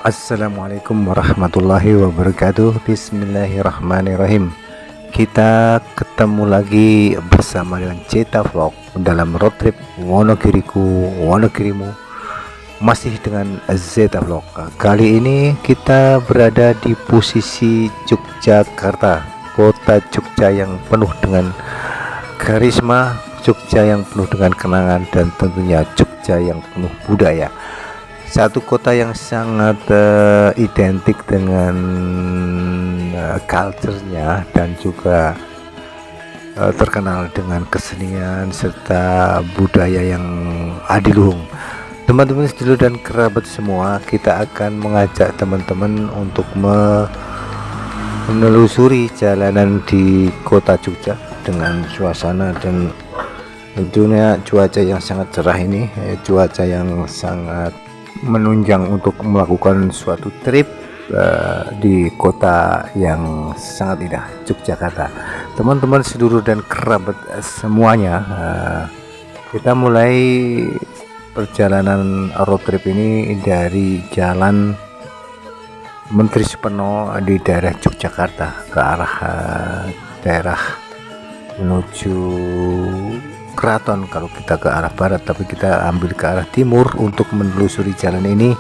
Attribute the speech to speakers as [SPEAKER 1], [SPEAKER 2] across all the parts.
[SPEAKER 1] Assalamualaikum warahmatullahi wabarakatuh. Bismillahirrahmanirrahim. Kita ketemu lagi bersama dengan Ceta Vlog dalam road trip Wonogiriku Wonogirimu, masih dengan Zeta Vlog. Kali ini kita berada di posisi Yogyakarta, kota Jogja yang penuh dengan karisma, Jogja yang penuh dengan kenangan, dan tentunya Jogja yang penuh budaya. Satu kota yang sangat identik dengan culture-nya dan juga terkenal dengan kesenian serta budaya yang adiluhung. Teman-teman sedulur dan kerabat semua, kita akan mengajak teman-teman untuk menelusuri jalanan di kota Jogja dengan suasana dan tentunya cuaca yang sangat cerah ini, cuaca yang sangat menunjang untuk melakukan suatu trip di kota yang sangat indah, Yogyakarta. Teman-teman sedulur dan kerabat semuanya, kita mulai perjalanan road trip ini dari jalan Menteri Supeno di daerah Yogyakarta ke arah daerah menuju Keraton kalau kita ke arah barat, tapi kita ambil ke arah timur untuk menelusuri jalan ini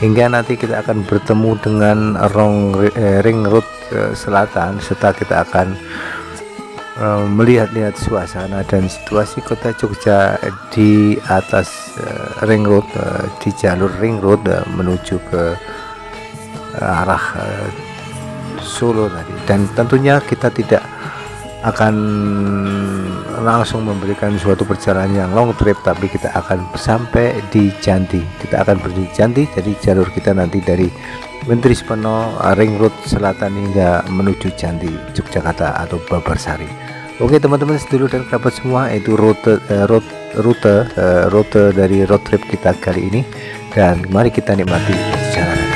[SPEAKER 1] hingga nanti kita akan bertemu dengan ring road selatan, serta kita akan melihat-lihat suasana dan situasi kota Jogja di atas ring road, di jalur ring road menuju ke arah Solo tadi. Dan tentunya kita tidak akan langsung memberikan suatu perjalanan yang long trip, tapi kita akan sampai di Janti. Kita akan berdiri di Janti, jadi jalur kita nanti dari Menteri Supeno ring road selatan hingga menuju Janti, Yogyakarta atau Babarsari. Oke teman-teman sedulur dan kerabat semua, itu rute dari road trip kita kali ini, dan mari kita nikmati perjalanan.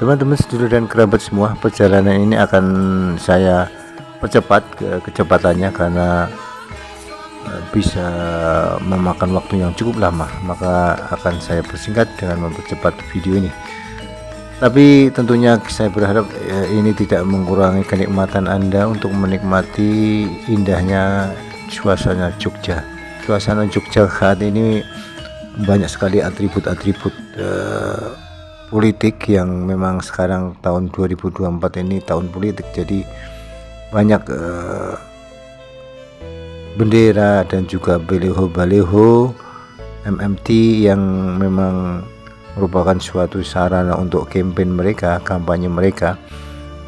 [SPEAKER 1] Teman-teman sedulur dan kerabat semua, perjalanan ini akan saya percepat kecepatannya karena bisa memakan waktu yang cukup lama, maka akan saya persingkat dengan mempercepat video ini. Tapi tentunya saya berharap ini tidak mengurangi kenikmatan Anda untuk menikmati indahnya suasana Jogja. Suasana Jogja saat ini banyak sekali atribut-atribut politik yang memang sekarang tahun 2024 ini tahun politik, jadi banyak bendera dan juga baliho-baliho MMT yang memang merupakan suatu sarana untuk kampanye mereka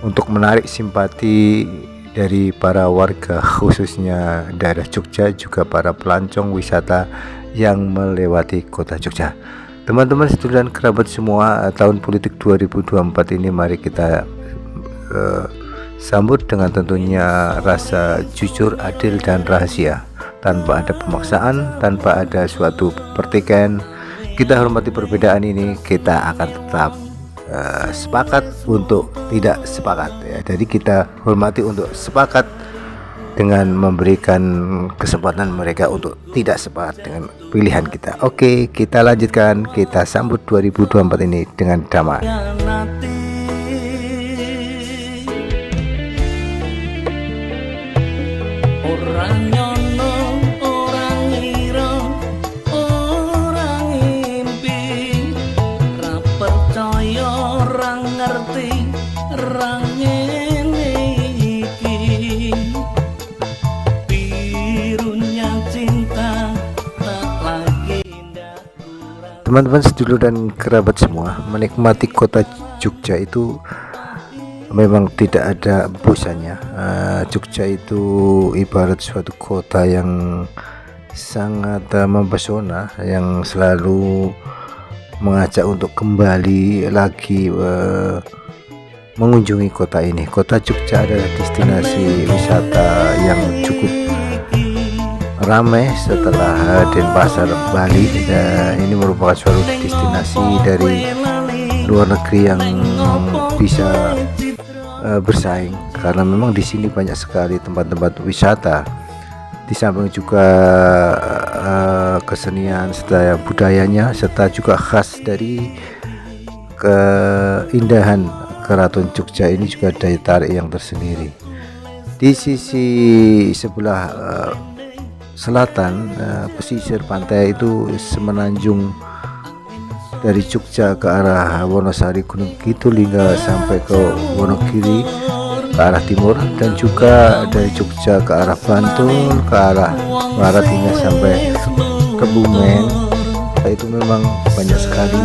[SPEAKER 1] untuk menarik simpati dari para warga, khususnya daerah Jogja, juga para pelancong wisata yang melewati kota Jogja. Teman-teman sedulur dan kerabat semua, tahun politik 2024 ini mari kita sambut dengan tentunya rasa jujur, adil, dan rahasia, tanpa ada pemaksaan, tanpa ada suatu pertikaian. Kita hormati perbedaan ini, kita akan tetap sepakat untuk tidak sepakat ya. Jadi kita hormati untuk sepakat dengan memberikan kesempatan mereka untuk tidak sepakat dengan pilihan kita. Oke, kita lanjutkan, kita sambut 2024 ini dengan damai. Teman-teman sedulur dan kerabat semua, menikmati kota Jogja itu memang tidak ada bosannya. Jogja itu ibarat suatu kota yang sangat mempesona, yang selalu mengajak untuk kembali lagi mengunjungi kota ini. Kota Jogja adalah destinasi wisata yang cukup ramai setelah Denpasar, Bali, dan ini merupakan suatu destinasi dari luar negeri yang bisa bersaing, karena memang di sini banyak sekali tempat-tempat wisata. Di samping juga kesenian serta budayanya, serta juga khas dari keindahan Keraton Jogja ini juga daya tarik yang tersendiri. Di sisi sebelah selatan pesisir pantai itu semenanjung dari Jogja ke arah Wonosari, Gunung Kidul hingga sampai ke Wonogiri ke arah timur, dan juga dari Jogja ke arah Bantul ke arah barat hingga sampai ke Bumen. Itu memang banyak sekali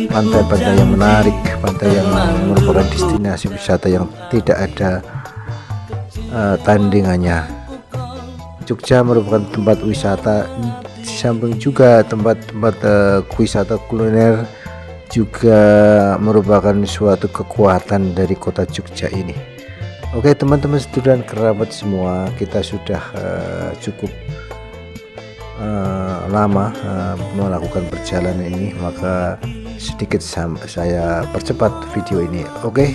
[SPEAKER 1] pantai-pantai yang menarik, pantai yang merupakan destinasi wisata yang tidak ada tandingannya. Jogja merupakan tempat wisata, di samping juga tempat-tempat wisata kuliner juga merupakan suatu kekuatan dari kota Jogja ini. Oke teman-teman sedulur dan kerabat semua, kita sudah cukup lama melakukan perjalanan ini, maka sedikit saya percepat video ini. Oke.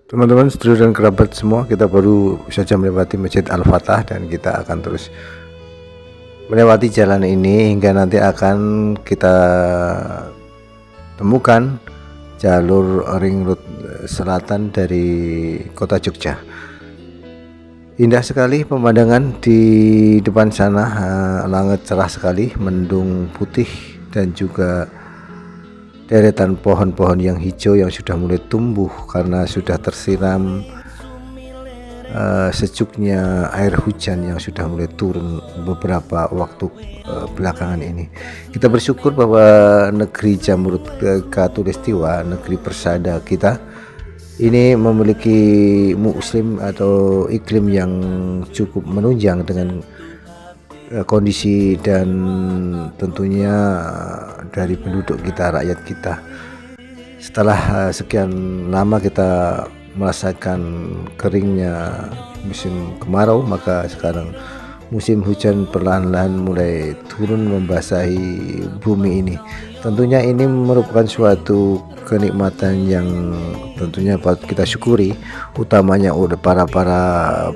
[SPEAKER 1] Teman-teman sedulur dan kerabat semua, kita baru saja melewati Masjid Al-Fatah dan kita akan terus melewati jalan ini hingga nanti akan kita temukan jalur ring road selatan dari kota Jogja. Indah sekali pemandangan di depan sana, langit cerah sekali, mendung putih, dan juga deretan pohon-pohon yang hijau yang sudah mulai tumbuh karena sudah tersiram sejuknya air hujan yang sudah mulai turun beberapa waktu belakangan ini. Kita bersyukur bahwa negeri Jamrut Khatulistiwa, negeri persada kita ini memiliki muslim atau iklim yang cukup menunjang dengan kondisi dan tentunya dari penduduk kita, rakyat kita. Setelah sekian lama kita merasakan keringnya musim kemarau, maka sekarang musim hujan perlahan-lahan mulai turun membasahi bumi ini. Tentunya ini merupakan suatu kenikmatan yang tentunya patut kita syukuri, utamanya oleh para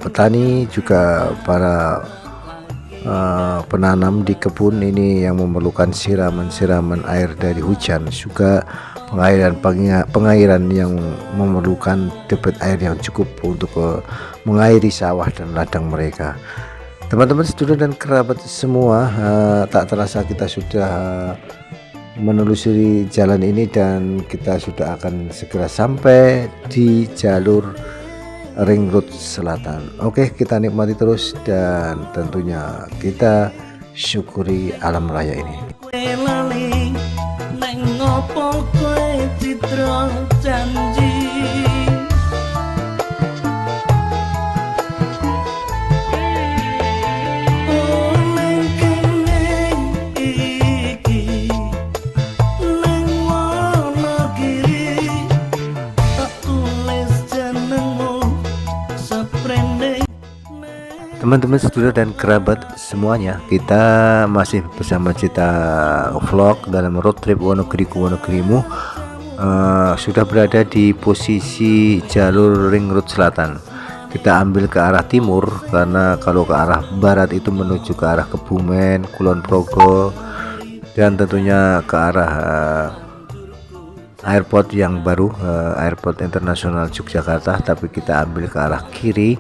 [SPEAKER 1] petani, juga para penanam di kebun ini yang memerlukan siraman air dari hujan, juga pengairan yang memerlukan debit air yang cukup untuk mengairi sawah dan ladang mereka. Teman-teman sedulur dan kerabat semua, tak terasa kita sudah menelusuri jalan ini dan kita sudah akan segera sampai di jalur ring road selatan. Oke, kita nikmati terus dan tentunya kita syukuri alam raya ini. Teman-teman, saudara dan kerabat semuanya, kita masih bersama Cita Vlog dalam road trip Wonogiri ke Wonogirimu. Sudah berada di posisi jalur ring road selatan. Kita ambil ke arah timur karena kalau ke arah barat itu menuju ke arah Kebumen, Kulon Progo, dan tentunya ke arah airport yang baru, Airport Internasional Yogyakarta. Tapi kita ambil ke arah kiri.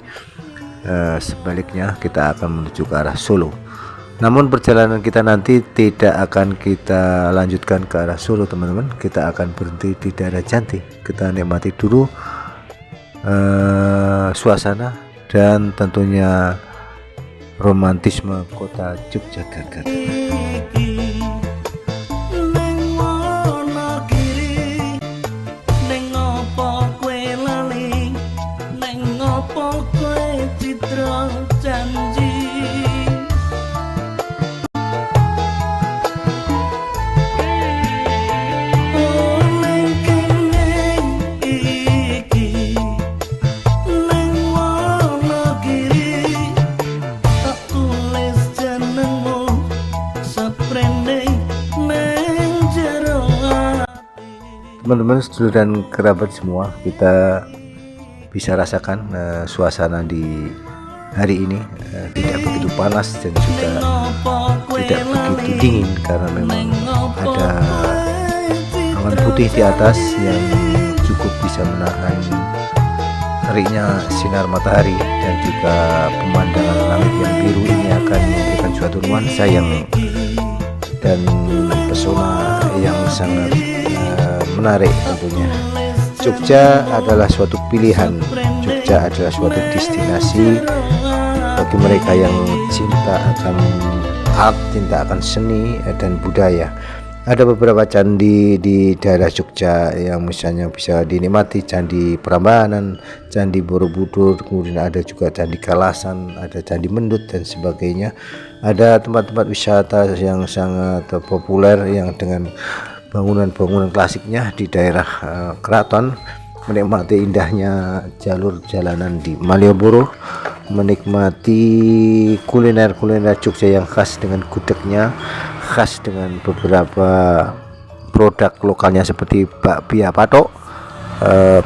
[SPEAKER 1] Sebaliknya kita akan menuju ke arah Solo. Namun perjalanan kita nanti tidak akan kita lanjutkan ke arah Solo, teman-teman. Kita akan berhenti di daerah Janti. Kita nikmati dulu suasana dan tentunya romantisme kota Yogyakarta. Teman-teman, saudara dan kerabat semua, kita bisa rasakan suasana di hari ini tidak begitu panas dan juga tidak begitu dingin karena memang ada awan putih di atas yang cukup bisa menahan teriknya sinar matahari, dan juga pemandangan langit yang biru ini akan memberikan suatu nuansa yang dan pesona yang sangat menarik tentunya. Jogja adalah suatu pilihan, Jogja adalah suatu destinasi bagi mereka yang cinta akan art, cinta akan seni dan budaya. Ada beberapa candi di daerah Jogja yang misalnya bisa dinikmati, Candi Prambanan, Candi Borobudur, kemudian ada juga Candi Kalasan, ada Candi Mendut dan sebagainya. Ada tempat-tempat wisata yang sangat populer yang dengan bangunan-bangunan klasiknya di daerah keraton, menikmati indahnya jalur jalanan di Malioboro, menikmati kuliner-kuliner Jogja yang khas dengan gudegnya, khas dengan beberapa produk lokalnya seperti bakpia patok,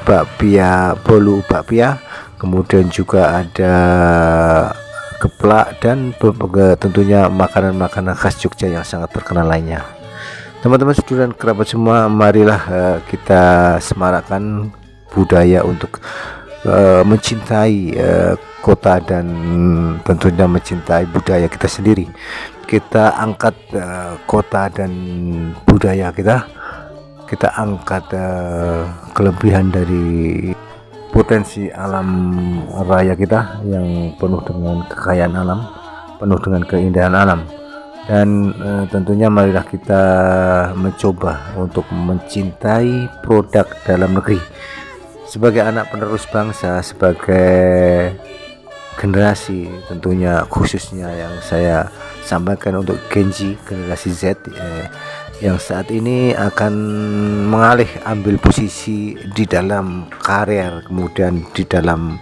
[SPEAKER 1] bakpia bolu, bakpia, kemudian juga ada geplak dan tentunya makanan-makanan khas Jogja yang sangat terkenal lainnya. Teman-teman, saudara dan kerabat semua, marilah kita semarakkan budaya untuk mencintai kota dan tentunya mencintai budaya kita sendiri. Kita angkat kota dan budaya kita angkat kelebihan dari potensi alam raya kita yang penuh dengan kekayaan alam, penuh dengan keindahan alam. Dan tentunya marilah kita mencoba untuk mencintai produk dalam negeri sebagai anak penerus bangsa, sebagai generasi tentunya khususnya yang saya sampaikan untuk Gen Z, generasi Z yang saat ini akan mengalih ambil posisi di dalam karir, kemudian di dalam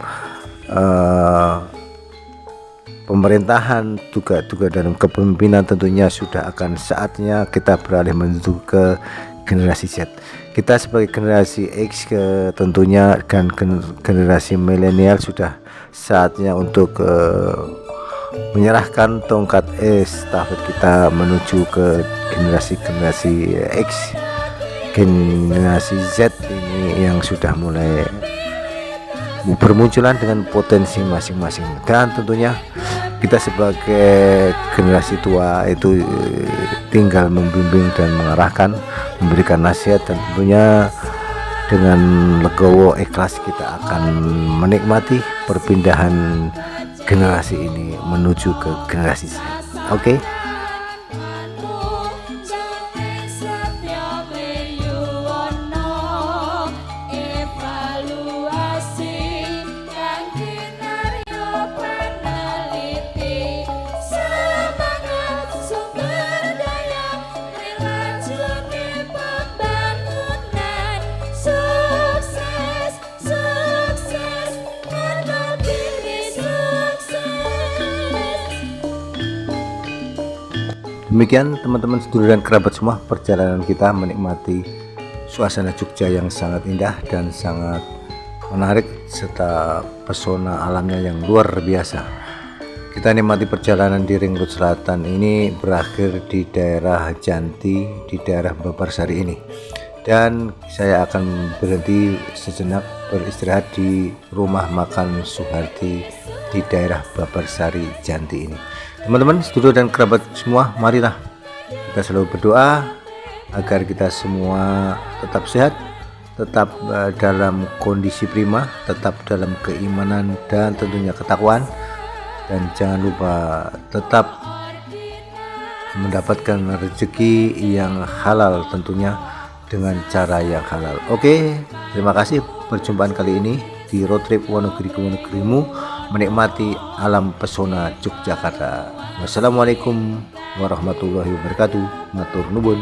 [SPEAKER 1] pemerintahan, juga dalam kepemimpinan. Tentunya sudah akan saatnya kita beralih menuju ke generasi Z. Kita sebagai generasi X tentunya dan generasi milenial sudah saatnya untuk menyerahkan tongkat estafet kita menuju ke generasi X, generasi Z ini yang sudah mulai bermunculan dengan potensi masing-masing. Dan tentunya kita sebagai generasi tua itu tinggal membimbing dan mengarahkan, memberikan nasihat, dan tentunya dengan legowo ikhlas kita akan menikmati perpindahan generasi ini menuju ke generasi Z. Oke? Demikian teman-teman sedulur dan kerabat semua, perjalanan kita menikmati suasana Jogja yang sangat indah dan sangat menarik serta pesona alamnya yang luar biasa. Kita nikmati perjalanan di Ring Road Selatan ini berakhir di daerah Janti, di daerah Babarsari ini. Dan saya akan berhenti sejenak beristirahat di rumah makan Suhardi di daerah Babarsari Janti ini. Teman-teman, sedulur dan kerabat semua, marilah kita selalu berdoa agar kita semua tetap sehat, tetap dalam kondisi prima, tetap dalam keimanan dan tentunya ketakwaan, dan jangan lupa tetap mendapatkan rezeki yang halal tentunya dengan cara yang halal. Oke, terima kasih perjumpaan kali ini di road trip Wonogiri ke Wonogirimu, menikmati alam pesona Yogyakarta. Wassalamualaikum warahmatullahi wabarakatuh. Matur nuwun.